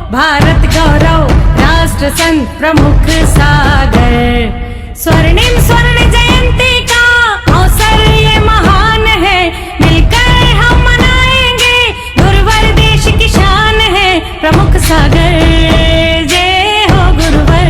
भारत गौरव राष्ट्र संत प्रमुख सागर। स्वर्णिम स्वर्ण जयंती का अवसर ये महान है, मिलकर हम मनाएंगे गुरुवर देश की शान है। प्रमुख सागर जय हो गुरुवर,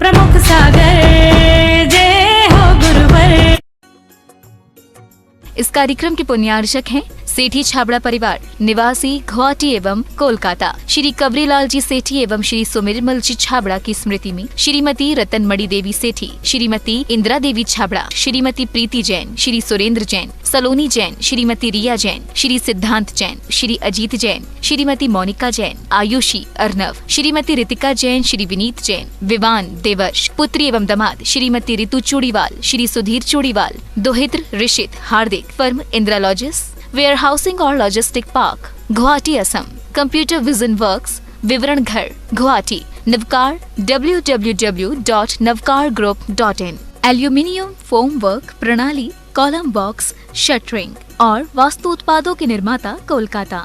प्रमुख सागर जय हो गुरुवर। इस कार्यक्रम के पुण्यार्चक हैं सेठी छाबड़ा परिवार निवासी गुवाहाटी एवं कोलकाता। श्री कबरीलाल जी सेठी एवं श्री सुमिरमल जी छाबड़ा की स्मृति में श्रीमती रतनमणि देवी सेठी, श्रीमती इंदिरा देवी छाबड़ा, श्रीमती प्रीति जैन, श्री सुरेंद्र जैन, सलोनी जैन, श्रीमती रिया जैन, श्री सिद्धांत जैन, श्री अजीत जैन, श्रीमती मोनिका जैन, आयुषी अर्नव, श्रीमती रितिका जैन, श्री विनीत जैन, विवान देवर्ष, पुत्री एवं दामाद श्रीमती रितु चूड़ीवाल, श्री सुधीर चूड़ीवाल, दोहित्र ऋषित हार्दिक, फर्म इंदिरा लॉजिस, वेयर हाउसिंग और logistic park, Guwahati Assam, computer vision works, विवरण घर, Guwahati, Navkar www.navkargroup.in, aluminium form work प्रणाली, कॉलम बॉक्स, शटरिंग और वास्तु उत्पादों के निर्माता, कोलकाता।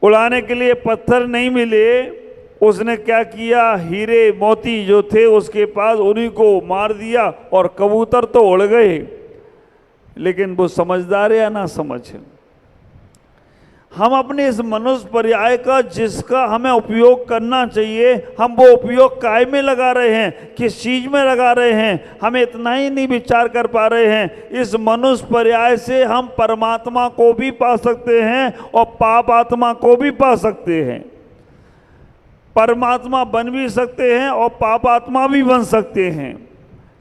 उड़ाने के लिए पत्थर नहीं मिले, उसने क्या किया, हीरे मोती जो थे उसके पास उन्हीं को मार दिया और कबूतर तो उड़ गए। लेकिन वो समझदार है या ना समझ, हम अपने इस मनुष्य पर्याय का जिसका हमें उपयोग करना चाहिए, हम वो उपयोग काय में लगा रहे हैं, किस चीज में लगा रहे हैं, हमें इतना ही नहीं विचार कर पा रहे हैं। इस मनुष्य पर्याय से हम परमात्मा को भी पा सकते हैं और पाप आत्मा को भी पा सकते हैं। परमात्मा बन भी सकते हैं और पाप आत्मा भी बन सकते हैं,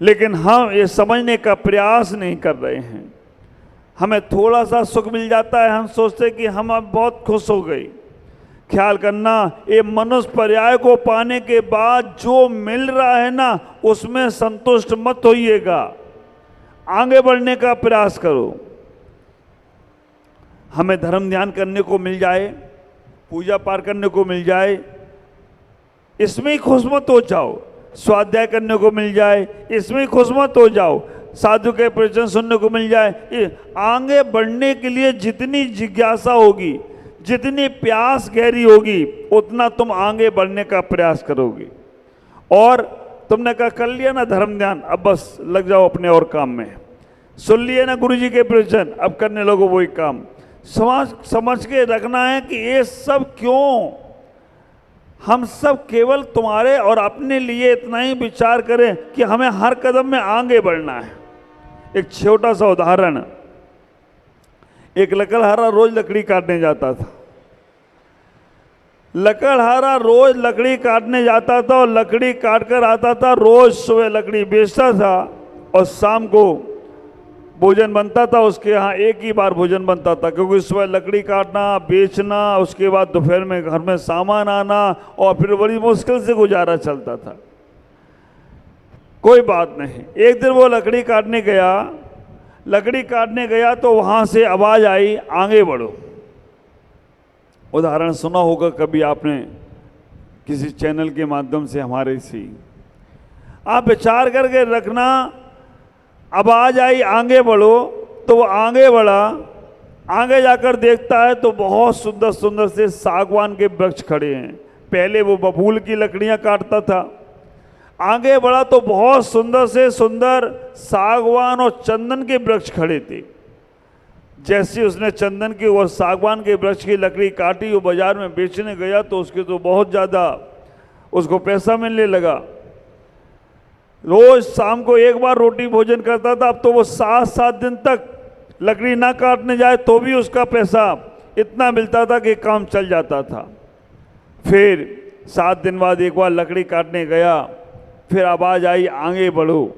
लेकिन हम ये समझने का प्रयास नहीं कर रहे हैं। हमें थोड़ा सा सुख मिल जाता है, हम सोचते कि हम अब बहुत खुश हो गए। ख्याल करना, ये मनुष्य पर्याय को पाने के बाद जो मिल रहा है ना, उसमें संतुष्ट मत होइएगा, आगे बढ़ने का प्रयास करो। हमें धर्म ध्यान करने को मिल जाए, पूजा पाठ करने को मिल जाए, इसमें ही खुश मत हो जाओ। स्वाध्याय करने को मिल जाए, इसमें ही खुश मत हो जाओ। साधु के प्रवचन सुनने को मिल जाए, आगे बढ़ने के लिए जितनी जिज्ञासा होगी, जितनी प्यास गहरी होगी, उतना तुम आगे बढ़ने का प्रयास करोगे। और तुमने कहा कर लिया ना धर्म ध्यान, अब बस लग जाओ अपने और काम में। सुन लिए ना गुरु जी के प्रवचन, अब करने लगो वही काम। समझ के रखना है कि ये सब क्यों, हम सब केवल तुम्हारे और अपने लिए इतना ही विचार करें कि हमें हर कदम में आगे बढ़ना है। एक छोटा सा उदाहरण, एक लकड़हारा रोज लकड़ी काटने जाता था। लकड़हारा रोज लकड़ी काटने जाता था और लकड़ी काट कर आता था। रोज सुबह लकड़ी बेचता था और शाम को भोजन बनता था उसके यहाँ। एक ही बार भोजन बनता था, क्योंकि सुबह लकड़ी काटना, बेचना, उसके बाद दोपहर में घर में सामान आना और फिर बड़ी मुश्किल से गुजारा चलता था। कोई बात नहीं, एक दिन वो लकड़ी काटने गया तो वहाँ से आवाज़ आई, आगे बढ़ो। उदाहरण सुना होगा कभी आपने किसी चैनल के माध्यम से हमारे से। आप विचार करके रखना, आवाज आई आगे बढ़ो, तो वो आगे बढ़ा। आगे जाकर देखता है तो बहुत सुंदर सुंदर से सागवान के वृक्ष खड़े हैं। पहले वो बबूल की लकड़ियां काटता था, आगे बढ़ा तो बहुत सुंदर से सुंदर सागवान और चंदन के वृक्ष खड़े थे। जैसे उसने चंदन की और सागवान के वृक्ष की लकड़ी काटी, वो बाजार में बेचने गया तो उसके तो बहुत ज़्यादा उसको पैसा मिलने लगा। रोज शाम को एक बार रोटी भोजन करता था। अब तो वो 7-7 दिन तक लकड़ी ना काटने जाए तो भी उसका पैसा इतना मिलता था कि काम चल जाता था। फिर 7 दिन बाद एक बार लकड़ी काटने गया, फिर आवाज़ आई आगे बढ़ो।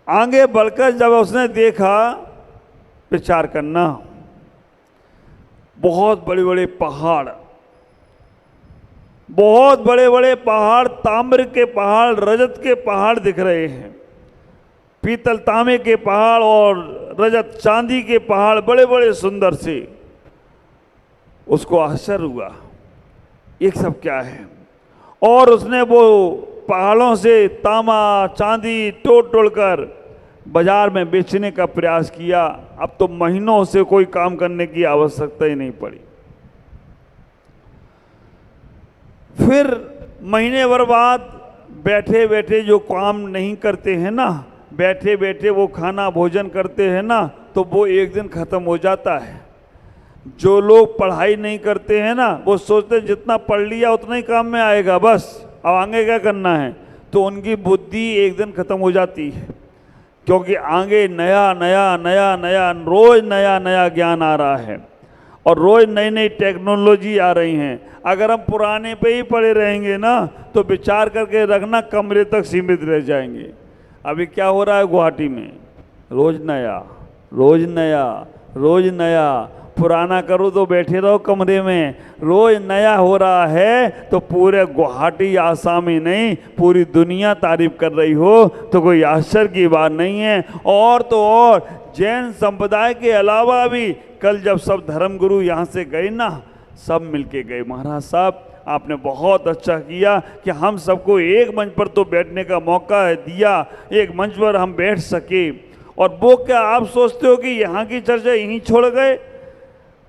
आगे बढ़कर जब उसने देखा, विचार करना, बहुत बड़े बड़े पहाड़, बहुत बड़े बड़े पहाड़, ताम्र के पहाड़, रजत के पहाड़ दिख रहे हैं। पीतल तांबे के पहाड़ और रजत चांदी के पहाड़, बड़े बड़े सुंदर से। उसको आश्चर्य हुआ, ये सब क्या है। और उसने वो पहाड़ों से तांबा चांदी तोड़ तोड़ कर बाजार में बेचने का प्रयास किया। अब तो महीनों से कोई काम करने की आवश्यकता ही नहीं पड़ी। फिर महीने भर बाद बैठे बैठे जो काम नहीं करते हैं ना, बैठे बैठे वो खाना भोजन करते हैं ना, तो वो एक दिन खत्म हो जाता है। जो लोग पढ़ाई नहीं करते हैं ना, वो सोचते जितना पढ़ लिया उतना ही काम में आएगा, बस अब आगे क्या करना है, तो उनकी बुद्धि एक दिन खत्म हो जाती है। क्योंकि आगे नया नया नया नया रोज नया नया ज्ञान आ रहा है और रोज नई नई टेक्नोलॉजी आ रही हैं। अगर हम पुराने पे ही पड़े रहेंगे ना, तो विचार करके रखना कमरे तक सीमित रह जाएंगे। अभी क्या हो रहा है गुवाहाटी में, रोज नया रोज नया रोज नया, पुराना करो तो बैठे रहो कमरे में, रोज नया हो रहा है। तो पूरे गुवाहाटी आसाम ही नहीं, पूरी दुनिया तारीफ कर रही हो तो कोई आश्चर्य की बात नहीं है। और तो और जैन संप्रदाय के अलावा भी कल जब सब धर्मगुरु यहाँ से गए ना, सब मिलके गए। महाराज साहब आपने बहुत अच्छा किया कि हम सबको एक मंच पर तो बैठने का मौका दिया, एक मंच पर हम बैठ सके। और वो क्या आप सोचते हो कि यहाँ की चर्चा यहीं छोड़ गए?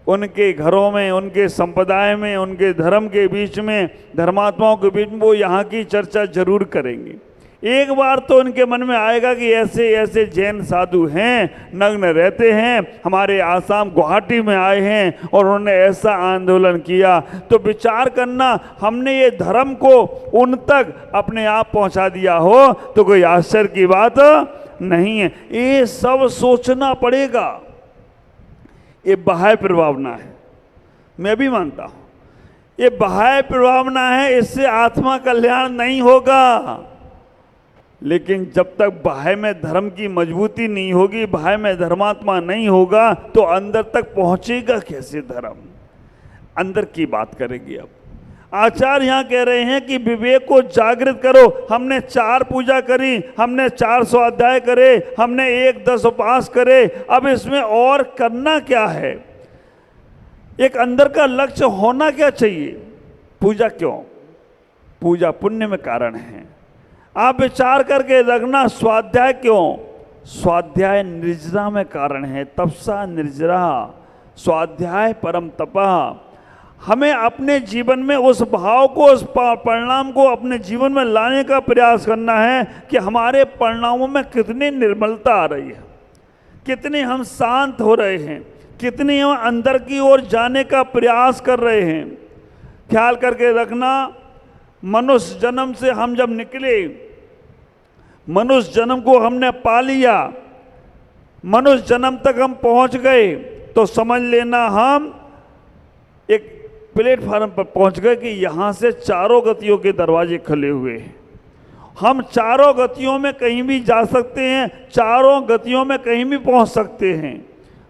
उनके घरों में, उनके संप्रदाय में, उनके धर्म के बीच में, धर्मात्माओं के बीच में वो यहाँ की चर्चा जरूर करेंगे। एक बार तो उनके मन में आएगा कि ऐसे ऐसे जैन साधु हैं, नग्न रहते हैं, हमारे आसाम गुवाहाटी में आए हैं और उन्होंने ऐसा आंदोलन किया। तो विचार करना, हमने ये धर्म को उन तक अपने आप पहुंचा दिया हो तो कोई आश्चर्य की बात नहीं है। ये सब सोचना पड़ेगा। ये बाह्य प्रभावना है, मैं भी मानता हूं ये बाह्य प्रभावना है, इससे आत्मा कल्याण नहीं होगा। लेकिन जब तक बाह्य में धर्म की मजबूती नहीं होगी, बाह्य में धर्मात्मा नहीं होगा, तो अंदर तक पहुंचेगा कैसे धर्म? अंदर की बात करेंगे। अब आचार्य यहाँ कह रहे हैं कि विवेक को जागृत करो। हमने 4 पूजा करी, हमने 4 स्वाध्याय करे, हमने 1-10 उपवास करे, अब इसमें और करना क्या है? एक अंदर का लक्ष्य होना क्या चाहिए? पूजा क्यों? पूजा पुण्य में कारण है। आप विचार करके रखना, स्वाध्याय क्यों? स्वाध्याय निर्जरा में कारण है। तपसा निर्जरा, स्वाध्याय परम तपा। हमें अपने जीवन में उस भाव को, उस परिणाम को अपने जीवन में लाने का प्रयास करना है कि हमारे परिणामों में कितनी निर्मलता आ रही है, कितने हम शांत हो रहे हैं, कितनी हम अंदर की ओर जाने का प्रयास कर रहे हैं। ख्याल करके रखना, मनुष्य जन्म से हम जब निकले, मनुष्य जन्म को हमने पा लिया, मनुष्य जन्म तक हम पहुंच गए, तो समझ लेना हम एक प्लेटफार्म पर पहुंच गए कि यहाँ से चारों गतियों के दरवाजे खुले हुए हैं। हम चारों गतियों में कहीं भी जा सकते हैं, चारों गतियों में कहीं भी पहुंच सकते हैं।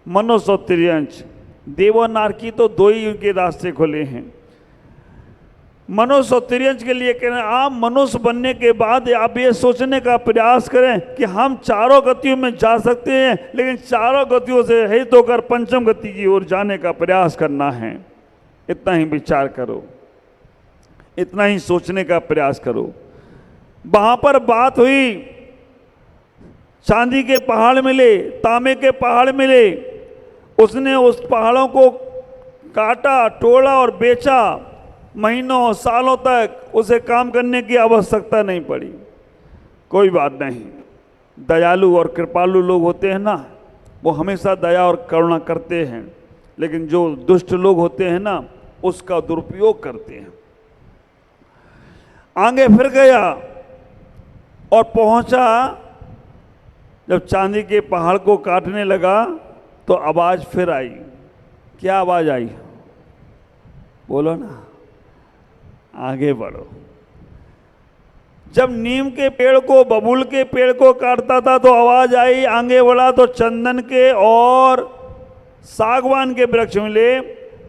मनुष्य और तिर्यंच, देवनारकी तो 2 ही उनके रास्ते खुले हैं। मनुष्य और तिर्यंच के लिए कह रहे हैं, आप मनुष्य बनने के बाद आप ये सोचने का प्रयास करें कि हम चारों गतियों में जा सकते हैं, लेकिन चारों गतियों से रहित होकर पंचम गति की ओर जाने का प्रयास करना है। इतना ही विचार करो, इतना ही सोचने का प्रयास करो। वहां पर बात हुई, चांदी के पहाड़ मिले, तांबे के पहाड़ मिले, उसने उस पहाड़ों को काटा, तोड़ा और बेचा। महीनों सालों तक उसे काम करने की आवश्यकता नहीं पड़ी। कोई बात नहीं, दयालु और कृपालु लोग होते हैं ना, वो हमेशा दया और करुणा करते हैं, लेकिन जो दुष्ट लोग होते हैं ना, उसका दुरुपयोग करते हैं। आगे फिर गया और पहुंचा, जब चांदी के पहाड़ को काटने लगा तो आवाज फिर आई। क्या आवाज आई? बोलो ना, आगे बढ़ो। जब नीम के पेड़ को, बबूल के पेड़ को काटता था तो आवाज आई, आगे बढ़ा तो चंदन के और सागवान के वृक्ष मिले।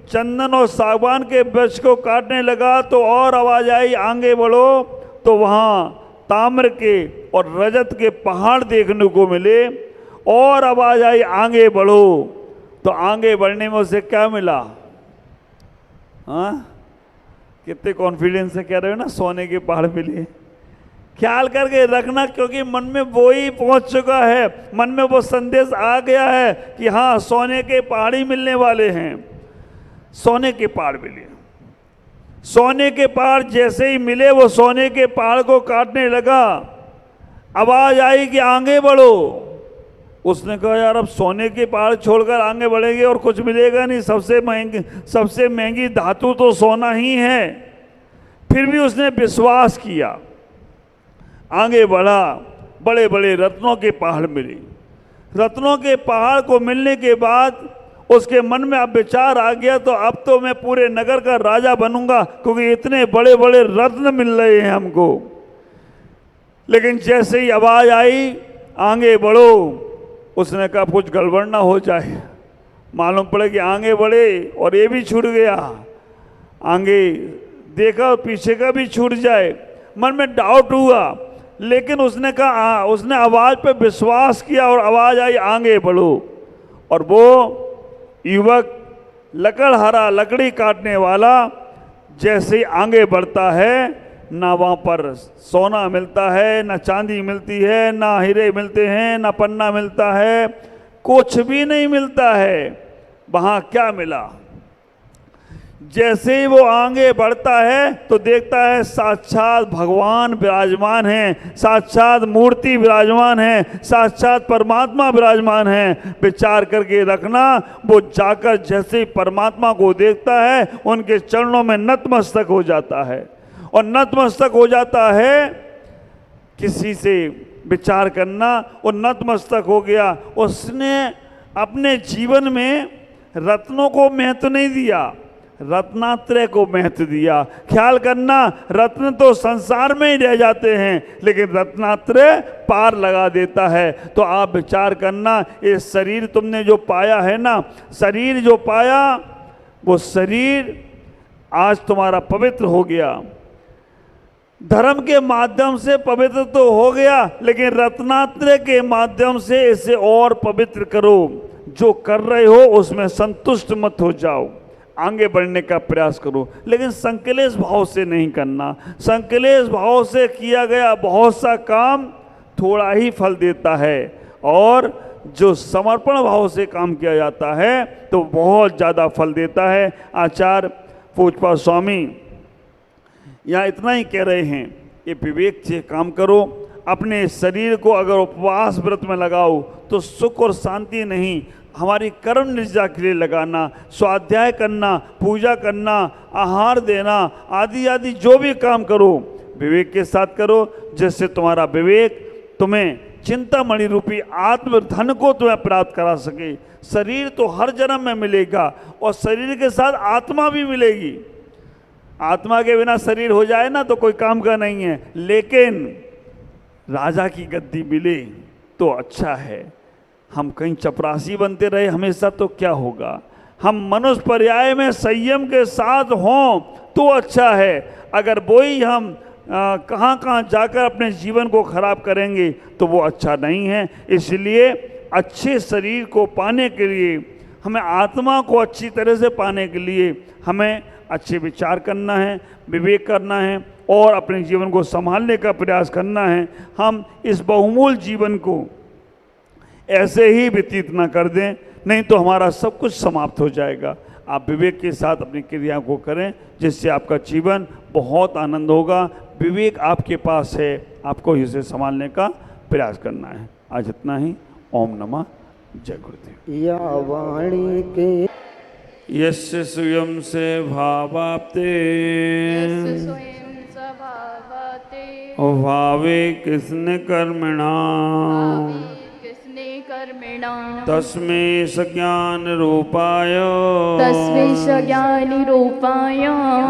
चंदन और सागवान के वृक्ष को काटने लगा तो और आवाज आई, आगे बढ़ो, तो वहाँ ताम्र के और रजत के पहाड़ देखने को मिले। और आवाज आई, आगे बढ़ो, तो आगे बढ़ने में उसे क्या मिला? हाँ, कितने कॉन्फिडेंस से कह रहे हो ना, सोने के पहाड़ मिले। ख्याल करके रखना, क्योंकि मन में वो ही पहुंच चुका है, मन में वो संदेश आ गया है कि हाँ सोने के पहाड़ ही मिलने वाले हैं। सोने के पहाड़ मिले, सोने के पहाड़ जैसे ही मिले वो सोने के पहाड़ को काटने लगा। आवाज आई कि आगे बढ़ो। उसने कहा यार अब सोने के पहाड़ छोड़कर आगे बढ़ेंगे और कुछ मिलेगा नहीं, सबसे महंगी धातु तो सोना ही है। फिर भी उसने विश्वास किया, आगे बढ़ा, बड़े बड़े रत्नों के पहाड़ मिले। रत्नों के पहाड़ को मिलने के बाद उसके मन में अब विचार आ गया, तो अब तो मैं पूरे नगर का राजा बनूंगा, क्योंकि इतने बड़े बड़े रत्न मिल रहे हैं हमको। लेकिन जैसे ही आवाज आई आगे बढ़ो, उसने कहा कुछ गड़बड़ ना हो जाए। मालूम पड़े कि आगे बढ़े और ये भी छूट गया, आगे देखा और पीछे का भी छूट जाए। मन में डाउट हुआ, लेकिन उसने कहा, उसने आवाज पे विश्वास किया और आवाज आई आगे बढ़ो। और वो युवक लकड़हारा, लकड़ी काटने वाला जैसे ही आगे बढ़ता है, ना वहाँ पर सोना मिलता है, ना चांदी मिलती है, ना हीरे मिलते हैं, ना पन्ना मिलता है, कुछ भी नहीं मिलता है। वहाँ क्या मिला? जैसे ही वो आगे बढ़ता है तो देखता है साक्षात भगवान विराजमान हैं, साक्षात मूर्ति विराजमान है, साक्षात परमात्मा विराजमान है। विचार करके रखना, वो जाकर जैसे ही परमात्मा को देखता है उनके चरणों में नतमस्तक हो जाता है। और नतमस्तक हो जाता है, किसी से विचार करना, वो नतमस्तक हो गया। उसने अपने जीवन में रत्नों को महत्व नहीं दिया, रत्नात्रय को महत्व दिया। ख्याल करना, रत्न तो संसार में ही रह जाते हैं, लेकिन रत्नात्रय पार लगा देता है। तो आप विचार करना, ये शरीर तुमने जो पाया है ना, शरीर जो पाया, वो शरीर आज तुम्हारा पवित्र हो गया। धर्म के माध्यम से पवित्र तो हो गया, लेकिन रत्नात्रय के माध्यम से इसे और पवित्र करो। जो कर रहे हो उसमें संतुष्ट मत हो जाओ, आगे बढ़ने का प्रयास करो, लेकिन संकलेश भाव से नहीं करना। संकलेश भाव से किया गया बहुत सा काम थोड़ा ही फल देता है, और जो समर्पण भाव से काम किया जाता है तो बहुत ज़्यादा फल देता है। आचार्य पूजपा स्वामी यहाँ इतना ही कह रहे हैं, ये विवेक से काम करो। अपने शरीर को अगर उपवास व्रत में लगाओ तो सुख और शांति नहीं, हमारी कर्म निर्जा के लिए लगाना, स्वाध्याय करना, पूजा करना, आहार देना, आदि आदि जो भी काम करो विवेक के साथ करो, जिससे तुम्हारा विवेक तुम्हें चिंतामणि रूपी आत्म धन को तुम्हें प्राप्त करा सके। शरीर तो हर जन्म में मिलेगा और शरीर के साथ आत्मा भी मिलेगी। आत्मा के बिना शरीर हो जाए ना तो कोई काम का नहीं है, लेकिन राजा की गद्दी मिले तो अच्छा है। हम कहीं चपरासी बनते रहे हमेशा तो क्या होगा। हम मनुष्य पर्याय में संयम के साथ हों तो अच्छा है। अगर वही हम कहाँ कहाँ जाकर अपने जीवन को खराब करेंगे तो वो अच्छा नहीं है। इसलिए अच्छे शरीर को पाने के लिए, हमें आत्मा को अच्छी तरह से पाने के लिए हमें अच्छे विचार करना है, विवेक करना है और अपने जीवन को संभालने का प्रयास करना है। हम इस बहुमूल्य जीवन को ऐसे ही व्यतीत ना कर दें, नहीं तो हमारा सब कुछ समाप्त हो जाएगा। आप विवेक के साथ अपनी क्रिया को करें, जिससे आपका जीवन बहुत आनंद होगा। विवेक आपके पास है, आपको इसे संभालने का प्रयास करना है। आज इतना ही। ओम नमः। जय गुरुदेव। या वाणी के यस्य स्वयं से भावाप्ते भावे किसने कर्मणा तस्मै सज्ञान रूपाय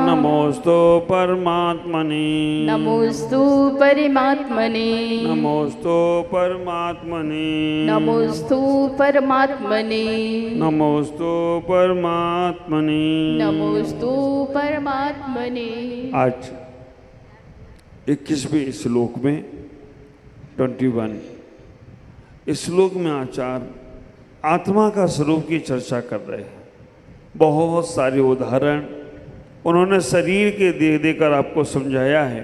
नमोस्तु परमात्मने नमोस्तु परमात्मने नमोस्तु परमात्मने नमोस्तु परमात्मने नमोस्तु परमात्मने नमोस्तु परमात्मने। आज 21वें श्लोक में 21 इस श्लोक में आचार्य आत्मा का स्वरूप की चर्चा कर रहे हैं। बहुत सारे उदाहरण उन्होंने शरीर के दे देकर आपको समझाया है,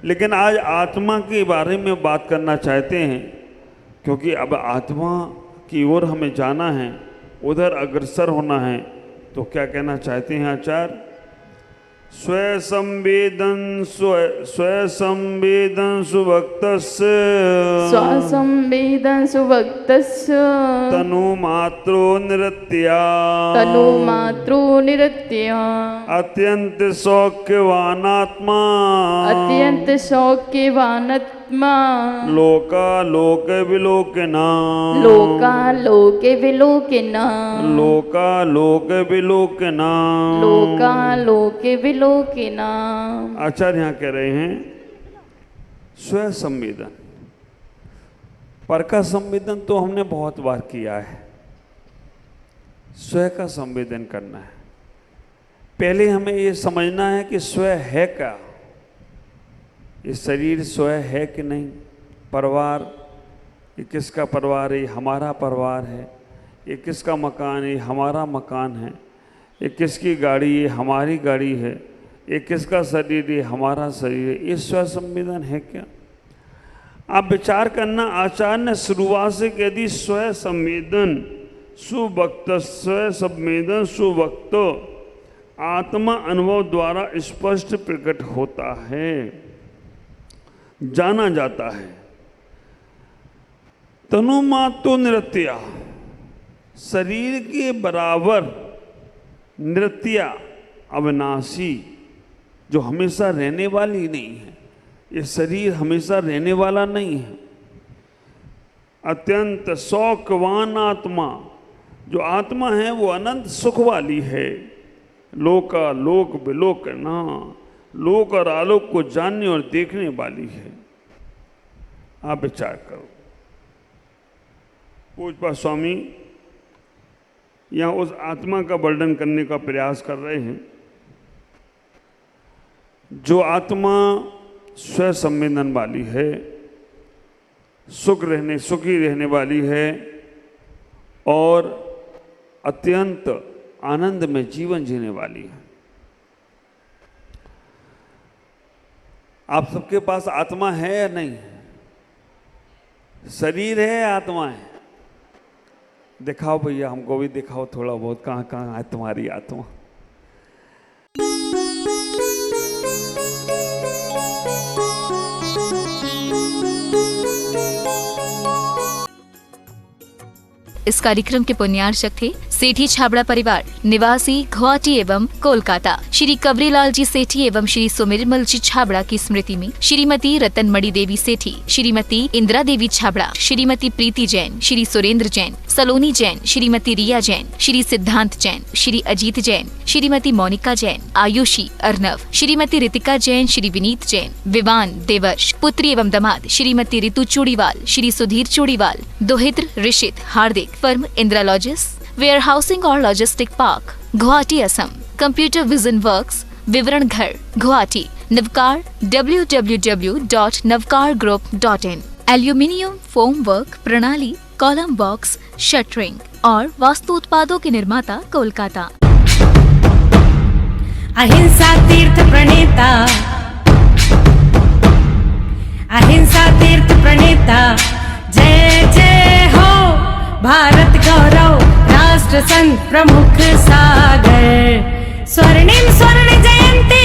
लेकिन आज आत्मा के बारे में बात करना चाहते हैं, क्योंकि अब आत्मा की ओर हमें जाना है, उधर अग्रसर होना है। तो क्या कहना चाहते हैं आचार्य? स्व संवेदन सुभक्तस्य स्वसंवेदन सुभक्तस्य तनुमात्रो निरत्या तनुमात्रो निरत्या अत्यंत सौख्यवानात्मा अत्यंत सौख्यवानात्मा लोकालोक विलोकना लोकालोक विलोकना लोकालोक विलोकना लोकालोक विलोकना। आचार्य यहाँ कह रहे हैं स्व संवेदन। पर का संवेदन तो हमने बहुत बार किया है, स्व का संवेदन करना है। पहले हमें ये समझना है कि स्व है क्या, ये शरीर स्व है कि नहीं, परिवार ये किसका परिवार है, ये हमारा परिवार है, ये किसका मकान है, ये हमारा मकान है, ये किसकी गाड़ी है, हमारी गाड़ी है, ये किसका शरीर है, हमारा शरीर है। ये स्व संवेदन है क्या? आप विचार करना। आचार्य ने शुरुआत से कह दी स्व संवेदन सुवक्त, स्व संवेदन सुवक्त आत्मा अनुभव द्वारा स्पष्ट प्रकट होता है, जाना जाता है। तनुमातो नृत्या, शरीर के बराबर नृत्या अविनाशी, जो हमेशा रहने वाली नहीं है। ये शरीर हमेशा रहने वाला नहीं है। अत्यंत शौकवान आत्मा, जो आत्मा है वो अनंत सुख वाली है। लोकालोक विलोकना, लोक और आलोक को जानने और देखने वाली है। आप विचार करो। पूज्यपाद स्वामी यहाँ उस आत्मा का वर्णन करने का प्रयास कर रहे हैं जो आत्मा स्व संवेदन वाली है, सुखी रहने वाली है और अत्यंत आनंद में जीवन जीने वाली है। आप सबके पास आत्मा है या नहीं? शरीर है, आत्मा है? दिखाओ भैया, हमको भी दिखाओ थोड़ा बहुत, कहाँ कहाँ है तुम्हारी आत्मा। इस कार्यक्रम के पुण्यार्चक थे सेठी छाबड़ा परिवार निवासी गुवाहाटी एवं कोलकाता। श्री कवरीलाल जी सेठी एवं श्री सुमिरमल जी छाबड़ा की स्मृति में श्रीमती रतनमणि देवी सेठी, श्रीमती इंदिरा देवी छाबड़ा, श्रीमती प्रीति जैन, श्री सुरेंद्र जैन, सलोनी जैन, श्रीमती रिया जैन, श्री सिद्धांत जैन, श्री अजीत जैन, श्रीमती मोनिका जैन, आयुषी अर्नव, श्रीमती रितिका जैन, श्री विनीत जैन, विवान देवर्ष, पुत्री एवं दामाद श्रीमती रितु चूड़ीवाल, श्री सुधीर चूड़ीवाल, दोहित्र Rishit Hardik, firm इंद्रालॉजिस्ट, where housing और logistic park, Guwahati Assam, computer vision works, विवरण घर, Guwahati, Navkar www.navkargroup.in, aluminium form work प्रणाली, कॉलम बॉक्स, शटरिंग और वास्तु उत्पादों के निर्माता कोलकाता। अहिंसा तीर्थ प्रणेता, अहिंसा तीर्थ प्रणेता, जय जय हो भारत गौरव, राष्ट्र संत प्रमुख सागर, स्वर्णिम स्वर्ण जयंती